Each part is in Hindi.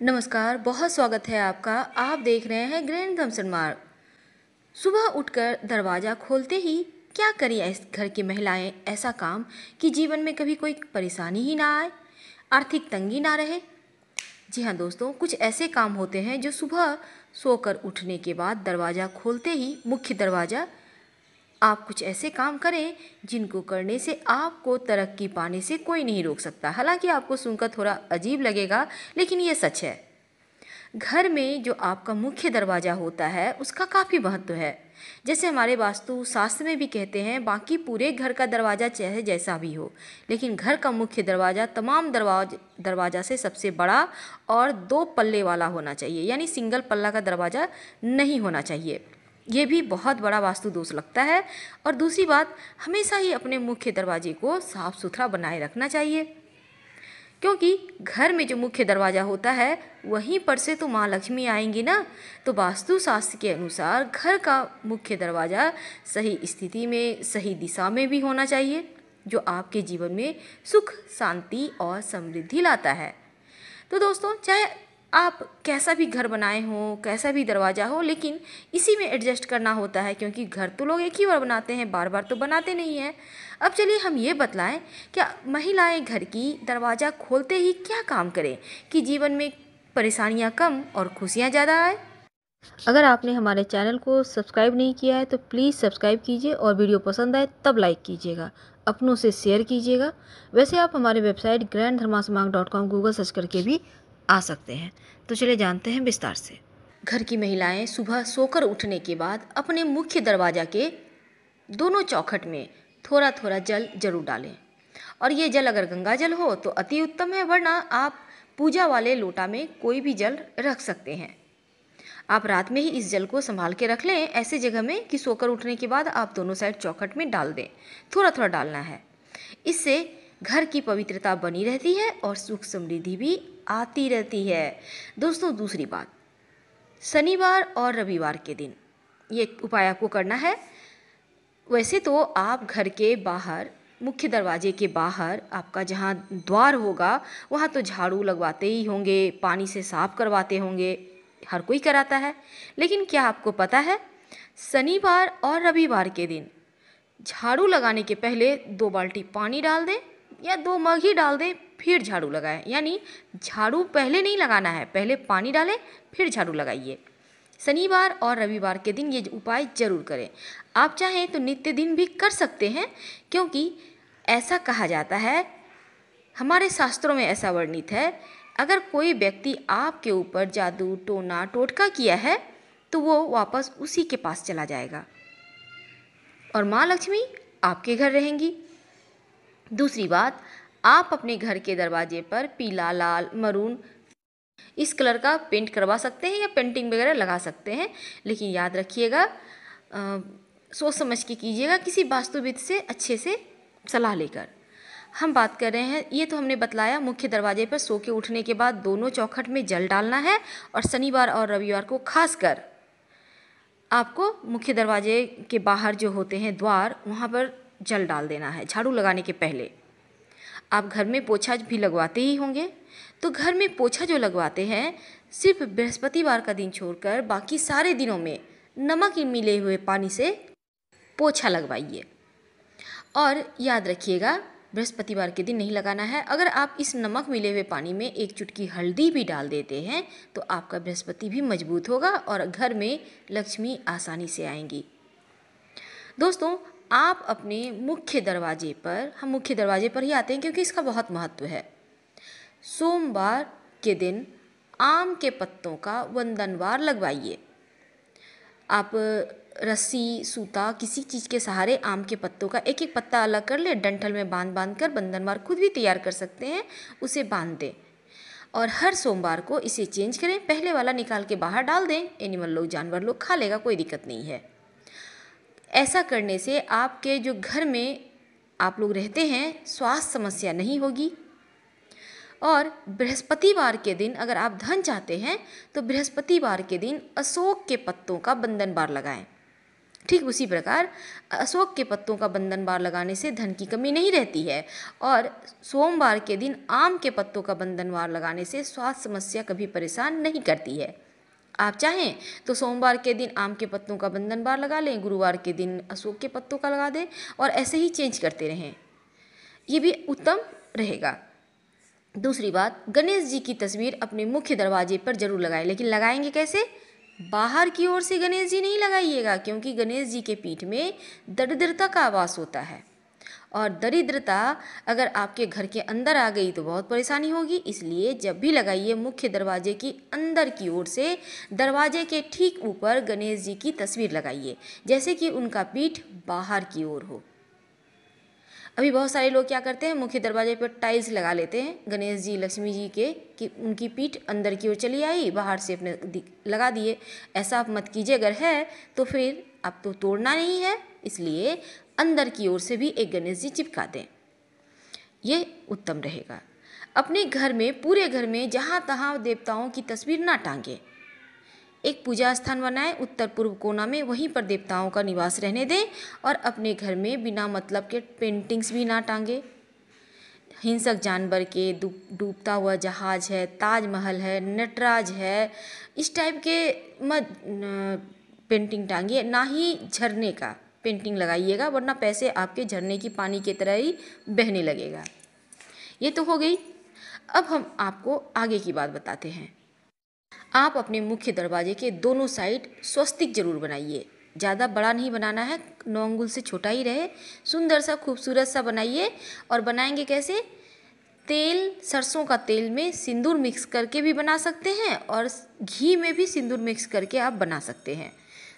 नमस्कार, बहुत स्वागत है आपका। आप देख रहे हैं ग्रैंड थॉमसन मार्ग। सुबह उठकर दरवाज़ा खोलते ही क्या करें इस घर की महिलाएं ऐसा काम कि जीवन में कभी कोई परेशानी ही ना आए, आर्थिक तंगी ना रहे। जी हाँ दोस्तों, कुछ ऐसे काम होते हैं जो सुबह सोकर उठने के बाद दरवाज़ा खोलते ही मुख्य दरवाज़ा आप कुछ ऐसे काम करें जिनको करने से आपको तरक्की पाने से कोई नहीं रोक सकता। हालांकि आपको सुनकर थोड़ा अजीब लगेगा, लेकिन ये सच है। घर में जो आपका मुख्य दरवाज़ा होता है उसका काफ़ी महत्व है। जैसे हमारे वास्तु शास्त्र में भी कहते हैं, बाकी पूरे घर का दरवाज़ा चाहे जैसा भी हो, लेकिन घर का मुख्य दरवाज़ा तमाम दरवाज़ा से सबसे बड़ा और 2 पल्ले वाला होना चाहिए, यानी सिंगल पल्ला का दरवाज़ा नहीं होना चाहिए। ये भी बहुत बड़ा वास्तु दोष लगता है। और दूसरी बात, हमेशा ही अपने मुख्य दरवाजे को साफ सुथरा बनाए रखना चाहिए, क्योंकि घर में जो मुख्य दरवाज़ा होता है वहीं पर से तो माँ लक्ष्मी आएंगी ना। तो वास्तु शास्त्र के अनुसार घर का मुख्य दरवाज़ा सही स्थिति में, सही दिशा में भी होना चाहिए, जो आपके जीवन में सुख, शांति और समृद्धि लाता है। तो दोस्तों, चाहे आप कैसा भी घर बनाए हो, कैसा भी दरवाज़ा हो, लेकिन इसी में एडजस्ट करना होता है, क्योंकि घर तो लोग एक ही बार बनाते हैं, बार बार तो बनाते नहीं हैं। अब चलिए हम ये बतलाएं, क्या महिलाएं घर की दरवाज़ा खोलते ही क्या काम करें कि जीवन में परेशानियां कम और खुशियां ज़्यादा आए। अगर आपने हमारे चैनल को सब्सक्राइब नहीं किया है तो प्लीज़ सब्सक्राइब कीजिए, और वीडियो पसंद आए तब लाइक कीजिएगा, अपनों से शेयर कीजिएगा। वैसे आप हमारे वेबसाइट grandthermasmark.com गूगल सर्च करके भी आ सकते हैं। तो चलिए जानते हैं विस्तार से। घर की महिलाएं सुबह सोकर उठने के बाद अपने मुख्य दरवाज़ा के दोनों चौखट में थोड़ा थोड़ा जल जरूर डालें। और ये जल अगर गंगा जल हो तो अति उत्तम है, वरना आप पूजा वाले लोटा में कोई भी जल रख सकते हैं। आप रात में ही इस जल को संभाल के रख लें ऐसे जगह में कि सोकर उठने के बाद आप दोनों साइड चौखट में डाल दें। थोड़ा थोड़ा डालना है। इससे घर की पवित्रता बनी रहती है और सुख समृद्धि भी आती रहती है। दोस्तों, दूसरी बात, शनिवार और रविवार के दिन ये उपाय आपको करना है। वैसे तो आप घर के बाहर, मुख्य दरवाजे के बाहर आपका जहाँ द्वार होगा वहाँ तो झाड़ू लगवाते ही होंगे, पानी से साफ करवाते होंगे, हर कोई कराता है। लेकिन क्या आपको पता है, शनिवार और रविवार के दिन झाड़ू लगाने के पहले 2 बाल्टी पानी डाल दें या 2 मग ही डाल दें, फिर झाड़ू लगाएं। यानी झाड़ू पहले नहीं लगाना है, पहले पानी डालें फिर झाड़ू लगाइए। शनिवार और रविवार के दिन ये उपाय जरूर करें। आप चाहें तो नित्य दिन भी कर सकते हैं, क्योंकि ऐसा कहा जाता है, हमारे शास्त्रों में ऐसा वर्णित है, अगर कोई व्यक्ति आपके ऊपर जादू, टोना, टोटका किया है तो वो वापस उसी के पास चला जाएगा और माँ लक्ष्मी आपके घर रहेंगी। दूसरी बात, आप अपने घर के दरवाजे पर पीला, लाल, मरून इस कलर का पेंट करवा सकते हैं या पेंटिंग वगैरह लगा सकते हैं। लेकिन याद रखिएगा, सोच समझ के कीजिएगा, किसी वास्तुविद से अच्छे से सलाह लेकर। हम बात कर रहे हैं, ये तो हमने बतलाया, मुख्य दरवाजे पर सो के उठने के बाद दोनों चौखट में जल डालना है, और शनिवार और रविवार को खासकर आपको मुख्य दरवाजे के बाहर जो होते हैं द्वार, वहाँ पर जल डाल देना है झाड़ू लगाने के पहले। आप घर में पोछा भी लगवाते ही होंगे, तो घर में पोछा जो लगवाते हैं, सिर्फ बृहस्पतिवार का दिन छोड़कर बाकी सारे दिनों में नमक मिले हुए पानी से पोछा लगवाइए। और याद रखिएगा, बृहस्पतिवार के दिन नहीं लगाना है। अगर आप इस नमक मिले हुए पानी में 1 चुटकी हल्दी भी डाल देते हैं तो आपका बृहस्पति भी मजबूत होगा और घर में लक्ष्मी आसानी से आएंगी। दोस्तों, आप अपने मुख्य दरवाजे पर, हम मुख्य दरवाजे पर ही आते हैं क्योंकि इसका बहुत महत्व है, सोमवार के दिन आम के पत्तों का वंदनवार लगवाइए। आप रस्सी, सूता, किसी चीज़ के सहारे आम के पत्तों का एक एक पत्ता अलग कर ले, डंठल में बांध बांध कर बंधनवार खुद भी तैयार कर सकते हैं, उसे बांध दें और हर सोमवार को इसे चेंज करें। पहले वाला निकाल के बाहर डाल दें, एनिमल लोग, जानवर लोग खा लेगा, कोई दिक्कत नहीं है। ऐसा करने से आपके जो घर में आप लोग रहते हैं स्वास्थ्य समस्या नहीं होगी। और बृहस्पतिवार के दिन अगर आप धन चाहते हैं तो बृहस्पतिवार के दिन अशोक के पत्तों का बंधनवार लगाएं। ठीक उसी प्रकार अशोक के पत्तों का बंधनवार लगाने से धन की कमी नहीं रहती है और सोमवार के दिन आम के पत्तों का बंधनवार लगाने से स्वास्थ्य समस्या कभी परेशान नहीं करती है। आप चाहें तो सोमवार के दिन आम के पत्तों का बंधनवार लगा लें, गुरुवार के दिन अशोक के पत्तों का लगा दें और ऐसे ही चेंज करते रहें, ये भी उत्तम रहेगा। दूसरी बात, गणेश जी की तस्वीर अपने मुख्य दरवाजे पर जरूर लगाएं, लेकिन लगाएंगे कैसे? बाहर की ओर से गणेश जी नहीं लगाइएगा, क्योंकि गणेश जी के पीठ में दरिद्रता का वास होता है और दरिद्रता अगर आपके घर के अंदर आ गई तो बहुत परेशानी होगी। इसलिए जब भी लगाइए मुख्य दरवाजे की अंदर की ओर से दरवाजे के ठीक ऊपर गणेश जी की तस्वीर लगाइए, जैसे कि उनका पीठ बाहर की ओर हो। अभी बहुत सारे लोग क्या करते हैं, मुख्य दरवाजे पर टाइल्स लगा लेते हैं गणेश जी लक्ष्मी जी के कि उनकी पीठ अंदर की ओर चली आई, बाहर से अपने लगा दिए। ऐसा आप मत कीजिए, अगर है तो फिर आप तो तोड़ना नहीं है, इसलिए अंदर की ओर से भी एक गणेश जी चिपका दें, ये उत्तम रहेगा। अपने घर में, पूरे घर में जहाँ तहाँ देवताओं की तस्वीर ना टांगे। एक पूजा स्थान बनाएं उत्तर पूर्व कोना में, वहीं पर देवताओं का निवास रहने दें और अपने घर में बिना मतलब के पेंटिंग्स भी ना टांगे। हिंसक जानवर के, डूबता हुआ जहाज है, ताजमहल है, नटराज है, इस टाइप के मत पेंटिंग टांगिए, ना ही झरने का पेंटिंग लगाइएगा, वरना पैसे आपके झरने की पानी की तरह ही बहने लगेगा। ये तो हो गई। अब हम आपको आगे की बात बताते हैं। आप अपने मुख्य दरवाजे के दोनों साइड स्वस्तिक जरूर बनाइए, ज़्यादा बड़ा नहीं बनाना है, 9 अंगुल से छोटा ही रहे, सुंदर सा खूबसूरत सा बनाइए। और बनाएंगे कैसे? तेल, सरसों का तेल में सिंदूर मिक्स करके भी बना सकते हैं और घी में भी सिंदूर मिक्स करके आप बना सकते हैं।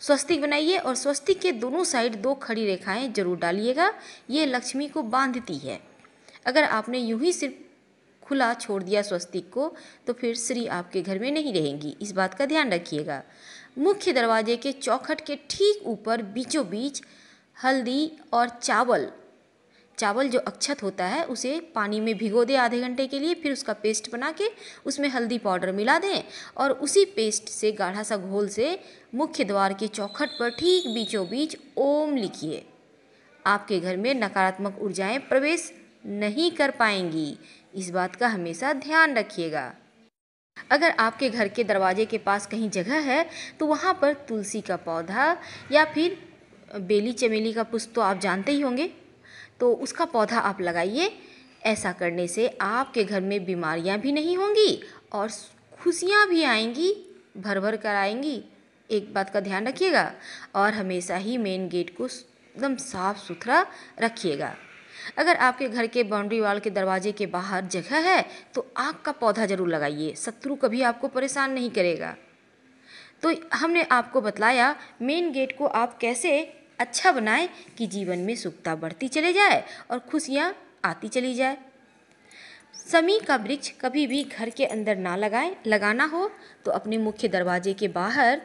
स्वस्तिक बनाइए और स्वस्तिक के दोनों साइड 2 खड़ी रेखाएं जरूर डालिएगा, ये लक्ष्मी को बांधती है। अगर आपने यूं ही सिर्फ खुला छोड़ दिया स्वस्तिक को तो फिर श्री आपके घर में नहीं रहेंगी, इस बात का ध्यान रखिएगा। मुख्य दरवाजे के चौखट के ठीक ऊपर बीचों बीच हल्दी और चावल जो अक्षत होता है उसे पानी में भिगो दें आधे घंटे के लिए, फिर उसका पेस्ट बना के उसमें हल्दी पाउडर मिला दें और उसी पेस्ट से गाढ़ा सा घोल से मुख्य द्वार के चौखट पर ठीक बीचों बीच ओम लिखिए। आपके घर में नकारात्मक ऊर्जाएं प्रवेश नहीं कर पाएंगी, इस बात का हमेशा ध्यान रखिएगा। अगर आपके घर के दरवाजे के पास कहीं जगह है तो वहाँ पर तुलसी का पौधा या फिर बेली चमेली का पुष्प तो आप जानते ही होंगे, तो उसका पौधा आप लगाइए। ऐसा करने से आपके घर में बीमारियाँ भी नहीं होंगी और खुशियाँ भी आएंगी, भर भर कर आएंगी, एक बात का ध्यान रखिएगा। और हमेशा ही मेन गेट को एकदम साफ सुथरा रखिएगा। अगर आपके घर के बाउंड्री वाल के दरवाजे के बाहर जगह है तो आग का पौधा जरूर लगाइए, शत्रु कभी आपको परेशान नहीं करेगा। तो हमने आपको बतलाया मेन गेट को आप कैसे अच्छा बनाएं कि जीवन में सुखता बढ़ती चले जाए और खुशियाँ आती चली जाए। समी का वृक्ष कभी भी घर के अंदर ना लगाएं, लगाना हो तो अपने मुख्य दरवाजे के बाहर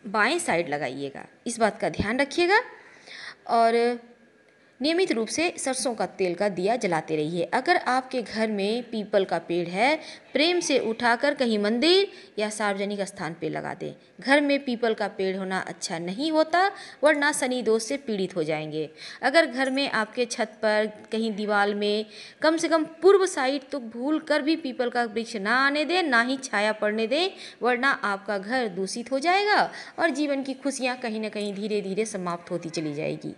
बाएं साइड लगाइएगा, इस बात का ध्यान रखिएगा। और नियमित रूप से सरसों का तेल का दिया जलाते रहिए। अगर आपके घर में पीपल का पेड़ है, प्रेम से उठाकर कहीं मंदिर या सार्वजनिक स्थान पे लगा दें। घर में पीपल का पेड़ होना अच्छा नहीं होता, वरना शनि दोष से पीड़ित हो जाएंगे। अगर घर में आपके छत पर कहीं दीवार में कम से कम पूर्व साइड तो भूल कर भी पीपल का वृक्ष ना आने दें, ना ही छाया पड़ने दें, वरना आपका घर दूषित हो जाएगा और जीवन की खुशियाँ कहीं ना कहीं धीरे धीरे समाप्त होती चली जाएगी।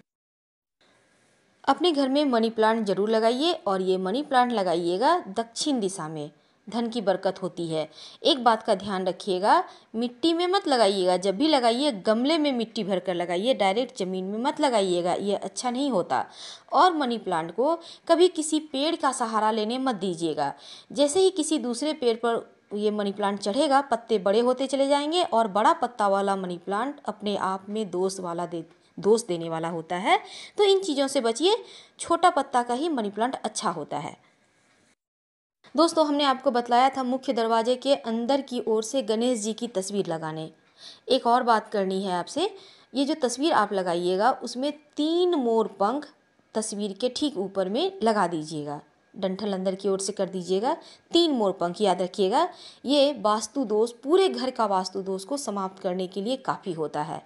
अपने घर में मनी प्लांट जरूर लगाइए और ये मनी प्लांट लगाइएगा दक्षिण दिशा में, धन की बरकत होती है। एक बात का ध्यान रखिएगा, मिट्टी में मत लगाइएगा, जब भी लगाइए गमले में मिट्टी भर कर लगाइए, डायरेक्ट ज़मीन में मत लगाइएगा, ये अच्छा नहीं होता। और मनी प्लांट को कभी किसी पेड़ का सहारा लेने मत दीजिएगा। जैसे ही किसी दूसरे पेड़ पर ये मनी प्लांट चढ़ेगा, पत्ते बड़े होते चले जाएंगे और बड़ा पत्ता वाला मनी प्लांट अपने आप में दोष देने वाला होता है, तो इन चीज़ों से बचिए। छोटा पत्ता का ही मनी प्लांट अच्छा होता है। दोस्तों, हमने आपको बतलाया था मुख्य दरवाजे के अंदर की ओर से गणेश जी की तस्वीर लगाने। एक और बात करनी है आपसे, ये जो तस्वीर आप लगाइएगा उसमें 3 मोर पंख तस्वीर के ठीक ऊपर में लगा दीजिएगा, डंठल अंदर की ओर से कर दीजिएगा। 3 मोर पंख याद रखिएगा, ये वास्तु दोष, पूरे घर का वास्तु दोष को समाप्त करने के लिए काफ़ी होता है।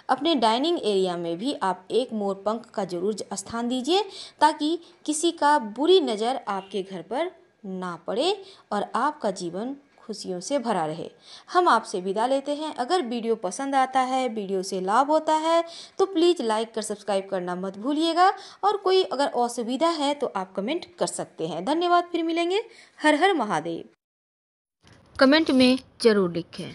अपने डाइनिंग एरिया में भी आप एक मोर पंख का जरूर स्थान दीजिए, ताकि किसी का बुरी नज़र आपके घर पर ना पड़े और आपका जीवन खुशियों से भरा रहे। हम आपसे विदा लेते हैं। अगर वीडियो पसंद आता है, वीडियो से लाभ होता है, तो प्लीज़ लाइक कर सब्सक्राइब करना मत भूलिएगा। और कोई अगर असुविधा है तो आप कमेंट कर सकते हैं। धन्यवाद। फिर मिलेंगे। हर हर महादेव। कमेंट में ज़रूर लिखें।